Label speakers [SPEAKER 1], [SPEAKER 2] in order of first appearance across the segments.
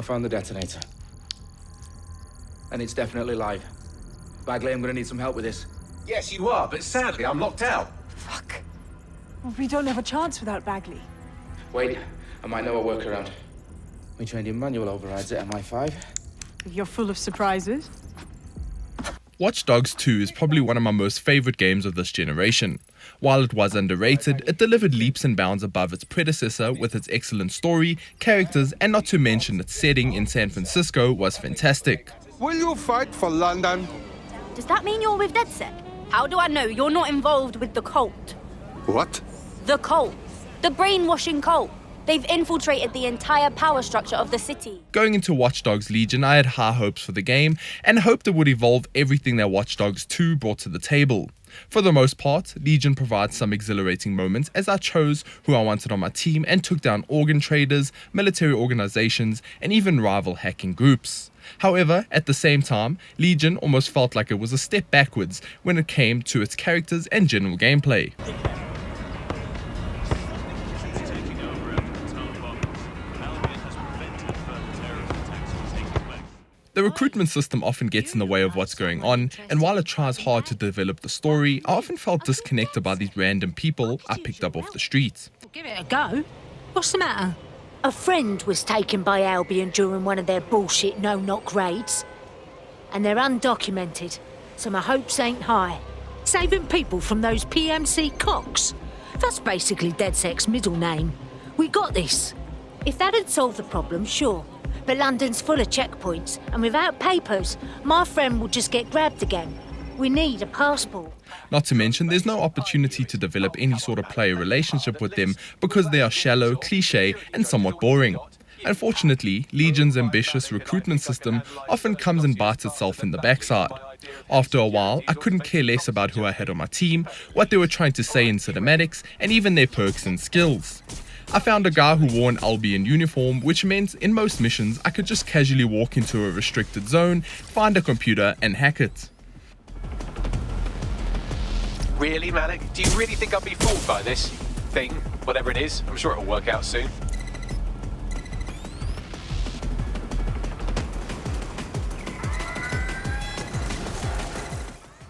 [SPEAKER 1] found the detonator. And it's definitely live. Bagley, I'm gonna need some help with this.
[SPEAKER 2] Yes, you are, but sadly, I'm locked out.
[SPEAKER 3] Fuck. Well, we don't have a chance without Bagley.
[SPEAKER 1] Wait, I might know a workaround. We trained in manual overrides at MI5.
[SPEAKER 3] You're full of surprises.
[SPEAKER 4] Watch Dogs 2 is probably one of my most favourite games of this generation. While it was underrated, it delivered leaps and bounds above its predecessor with its excellent story, characters, and not to mention its setting in San Francisco was fantastic.
[SPEAKER 5] Will you fight for London?
[SPEAKER 6] Does that mean you're with DedSec? How do I know you're not involved with the cult?
[SPEAKER 5] What?
[SPEAKER 6] The cult. The brainwashing cult. They've infiltrated the entire power structure of the city.
[SPEAKER 4] Going into Watch Dogs Legion, I had high hopes for the game and hoped it would evolve everything that Watch Dogs 2 brought to the table. For the most part, Legion provides some exhilarating moments as I chose who I wanted on my team and took down organ traders, military organizations, and even rival hacking groups. However, at the same time, Legion almost felt like it was a step backwards when it came to its characters and general gameplay. The recruitment system often gets in the way of what's going on, and while it tries hard to develop the story, I often felt disconnected by these random people I picked up off the streets.
[SPEAKER 7] Give it a go. What's the matter?
[SPEAKER 8] A friend was taken by Albion during one of their bullshit no-knock raids. And they're undocumented, so my hopes ain't high.
[SPEAKER 7] Saving people from those PMC cocks. That's basically DedSec's middle name. We got this.
[SPEAKER 8] If that'd solve the problem, sure. But London's full of checkpoints, and without papers, my friend will just get grabbed again. We need a passport.
[SPEAKER 4] Not to mention, there's no opportunity to develop any sort of player relationship with them because they are shallow, cliche, and somewhat boring. Unfortunately, Legion's ambitious recruitment system often comes and bites itself in the backside. After a while, I couldn't care less about who I had on my team, what they were trying to say in cinematics, and even their perks and skills. I found a guy who wore an Albion uniform, which meant in most missions I could just casually walk into a restricted zone, find a computer and hack it.
[SPEAKER 2] Really, Malik? Do you really think I'll be fooled by this thing? Whatever it is, I'm sure it'll work out soon.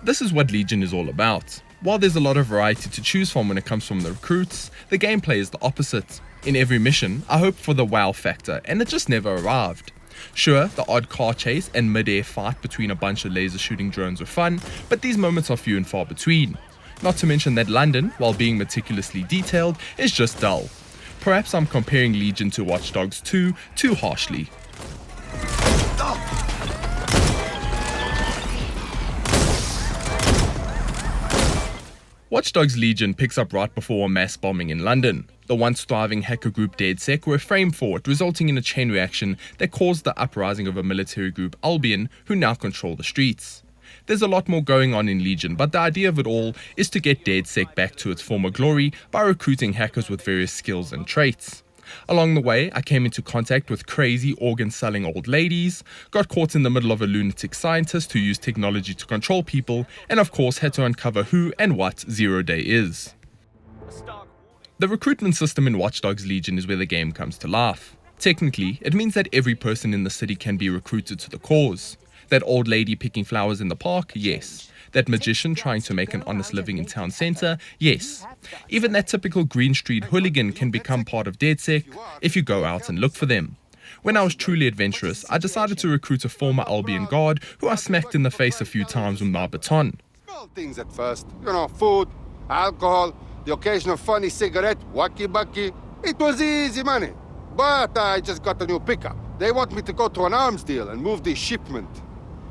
[SPEAKER 4] This is what Legion is all about. While there's a lot of variety to choose from when it comes from the recruits, the gameplay is the opposite. In every mission, I hoped for the wow factor, and it just never arrived. Sure, the odd car chase and mid-air fight between a bunch of laser shooting drones were fun, but these moments are few and far between. Not to mention that London, while being meticulously detailed, is just dull. Perhaps I'm comparing Legion to Watch Dogs 2 too harshly. Watch Dogs Legion picks up right before a mass bombing in London. The once thriving hacker group DedSec were framed for it, resulting in a chain reaction that caused the uprising of a military group Albion, who now control the streets. There's a lot more going on in Legion, but the idea of it all is to get DedSec back to its former glory by recruiting hackers with various skills and traits. Along the way, I came into contact with crazy organ-selling old ladies, got caught in the middle of a lunatic scientist who used technology to control people, and of course had to uncover who and what Zero Day is. The recruitment system in Watch Dogs Legion is where the game comes to life. Technically, it means that every person in the city can be recruited to the cause. That old lady picking flowers in the park, yes. That magician trying to make an honest living in town centre, yes. Even that typical Green Street hooligan can become part of DedSec if you go out and look for them. When I was truly adventurous, I decided to recruit a former Albion guard who I smacked in the face a few times with my baton.
[SPEAKER 5] Small things at first. You know, food, alcohol, the occasional funny cigarette, wacky-bucky. It was easy money. But I just got a new pickup. They want me to go to an arms deal and move the shipment.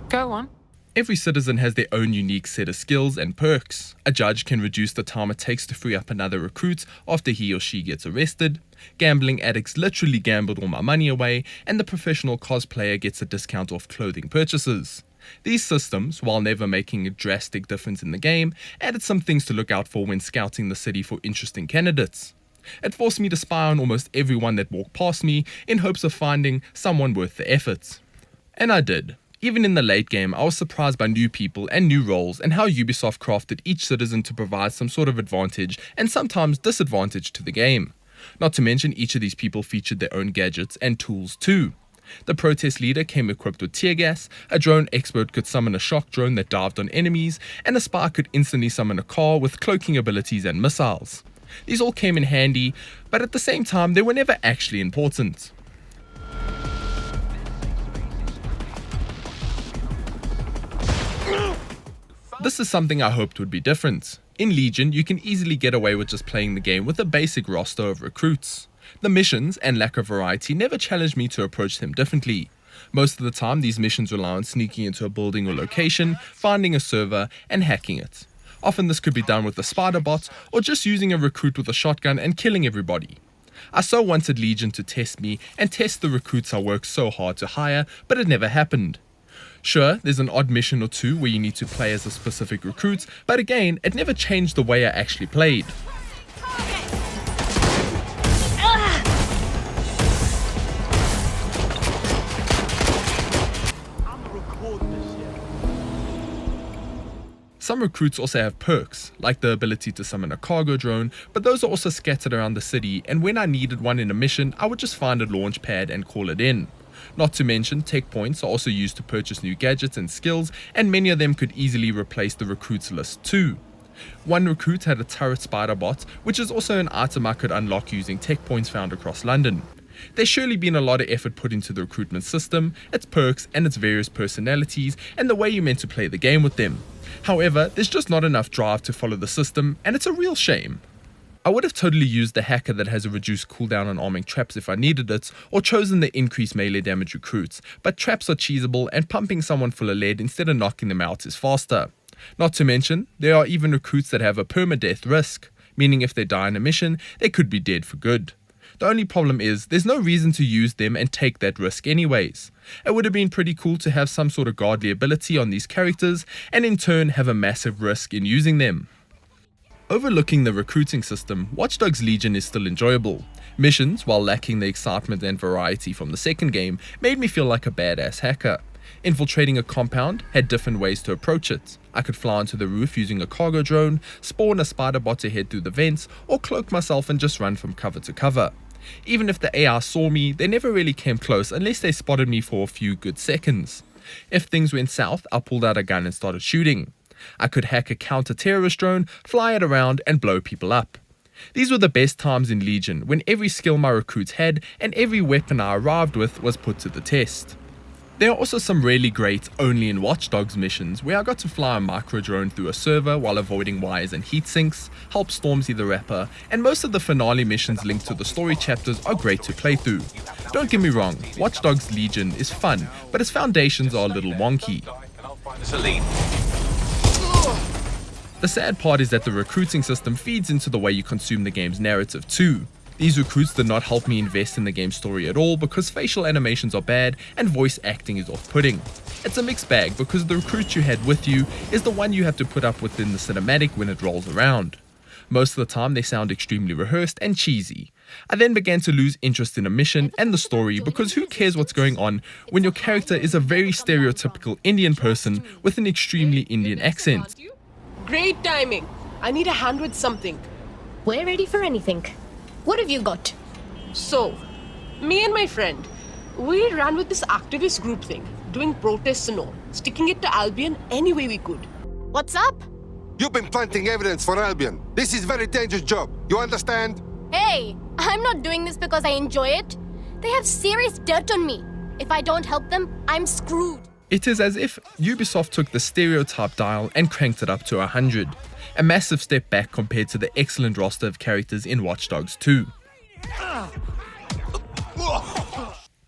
[SPEAKER 7] Go on.
[SPEAKER 4] Every citizen has their own unique set of skills and perks. A judge can reduce the time it takes to free up another recruit after he or she gets arrested. Gambling addicts literally gambled all my money away, and the professional cosplayer gets a discount off clothing purchases. These systems, while never making a drastic difference in the game, added some things to look out for when scouting the city for interesting candidates. It forced me to spy on almost everyone that walked past me in hopes of finding someone worth the effort. And I did. Even in the late game, I was surprised by new people and new roles and how Ubisoft crafted each citizen to provide some sort of advantage and sometimes disadvantage to the game. Not to mention each of these people featured their own gadgets and tools too. The protest leader came equipped with tear gas, a drone expert could summon a shock drone that dived on enemies, and a spy could instantly summon a car with cloaking abilities and missiles. These all came in handy, but at the same time they were never actually important. This is something I hoped would be different. In Legion, you can easily get away with just playing the game with a basic roster of recruits. The missions and lack of variety never challenged me to approach them differently. Most of the time, these missions rely on sneaking into a building or location, finding a server, and hacking it. Often this could be done with a spider bot, or just using a recruit with a shotgun and killing everybody. I so wanted Legion to test me and test the recruits I worked so hard to hire, but it never happened. Sure, there's an odd mission or two where you need to play as a specific recruit, but again, it never changed the way I actually played. Some recruits also have perks, like the ability to summon a cargo drone, but those are also scattered around the city, and when I needed one in a mission, I would just find a launch pad and call it in. Not to mention, tech points are also used to purchase new gadgets and skills, and many of them could easily replace the recruits list too. One recruit had a turret spider bot, which is also an item I could unlock using tech points found across London. There's surely been a lot of effort put into the recruitment system, its perks and its various personalities, and the way you're meant to play the game with them. However, there's just not enough drive to follow the system, and it's a real shame. I would have totally used the hacker that has a reduced cooldown on arming traps if I needed it, or chosen the increased melee damage recruits, but traps are cheesable and pumping someone full of lead instead of knocking them out is faster. Not to mention, there are even recruits that have a permadeath risk, meaning if they die in a mission, they could be dead for good. The only problem is, there's no reason to use them and take that risk anyways. It would have been pretty cool to have some sort of godly ability on these characters, and in turn have a massive risk in using them. Overlooking the recruiting system, Watch Dogs Legion is still enjoyable. Missions, while lacking the excitement and variety from the second game, made me feel like a badass hacker. Infiltrating a compound had different ways to approach it. I could fly onto the roof using a cargo drone, spawn a spider bot to head through the vents, or cloak myself and just run from cover to cover. Even if the AI saw me, they never really came close unless they spotted me for a few good seconds. If things went south, I pulled out a gun and started shooting. I could hack a counter-terrorist drone, fly it around, and blow people up. These were the best times in Legion, when every skill my recruits had and every weapon I arrived with was put to the test. There are also some really great only in Watch Dogs missions where I got to fly a micro drone through a server while avoiding wires and heat sinks, help Stormzy the Rapper, and most of the finale missions linked to the story chapters are great to play through. Don't get me wrong, Watch Dogs Legion is fun, but its foundations are a little wonky. The sad part is that the recruiting system feeds into the way you consume the game's narrative too. These recruits did not help me invest in the game's story at all because facial animations are bad and voice acting is off-putting. It's a mixed bag because the recruit you had with you is the one you have to put up with in the cinematic when it rolls around. Most of the time they sound extremely rehearsed and cheesy. I then began to lose interest in a mission and the story because who cares what's going on when your character is a very stereotypical Indian person with an extremely Indian accent.
[SPEAKER 9] Great timing. I need a hand with something.
[SPEAKER 10] We're ready for anything. What have you got?
[SPEAKER 9] So, me and my friend, we ran with this activist group thing, doing protests and all, sticking it to Albion any way we could.
[SPEAKER 10] What's up?
[SPEAKER 5] You've been planting evidence for Albion. This is very dangerous job. You understand?
[SPEAKER 10] Hey, I'm not doing this because I enjoy it. They have serious dirt on me. If I don't help them, I'm screwed.
[SPEAKER 4] It is as if Ubisoft took the stereotype dial and cranked it up to 100. A massive step back compared to the excellent roster of characters in Watch Dogs 2.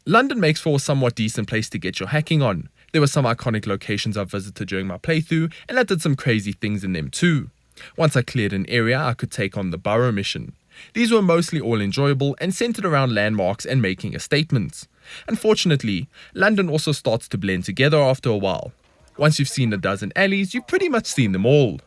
[SPEAKER 4] London makes for a somewhat decent place to get your hacking on. There were some iconic locations I visited during my playthrough, and I did some crazy things in them too. Once I cleared an area, I could take on the Borough mission. These were mostly all enjoyable and centered around landmarks and making a statement. Unfortunately, London also starts to blend together after a while. Once you've seen a dozen alleys, you've pretty much seen them all.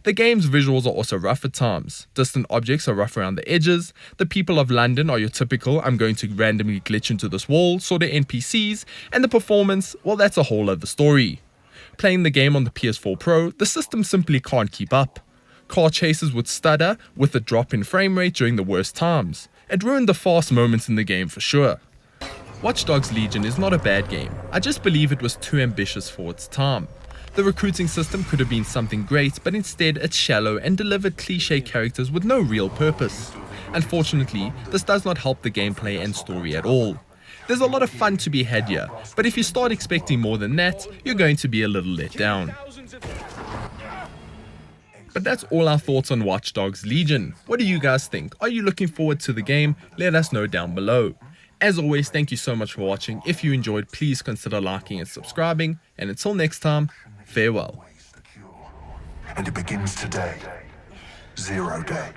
[SPEAKER 4] The game's visuals are also rough at times. Distant objects are rough around the edges. The people of London are your typical I'm going to randomly glitch into this wall sort of NPCs, and the performance, well, that's a whole other story. Playing the game on the PS4 Pro, the system simply can't keep up. Car chases would stutter with a drop in frame rate during the worst times. It ruined the fast moments in the game for sure. Watch Dogs Legion is not a bad game, I just believe it was too ambitious for its time. The recruiting system could have been something great, but instead it's shallow and delivered cliche characters with no real purpose. Unfortunately, this does not help the gameplay and story at all. There's a lot of fun to be had here, but if you start expecting more than that, you're going to be a little let down. But that's all our thoughts on Watch Dogs Legion. What do you guys think? Are you looking forward to the game? Let us know down below. As always, thank you so much for watching. If you enjoyed, please consider liking and subscribing. And until next time, farewell.
[SPEAKER 11] And it begins today. 0 day.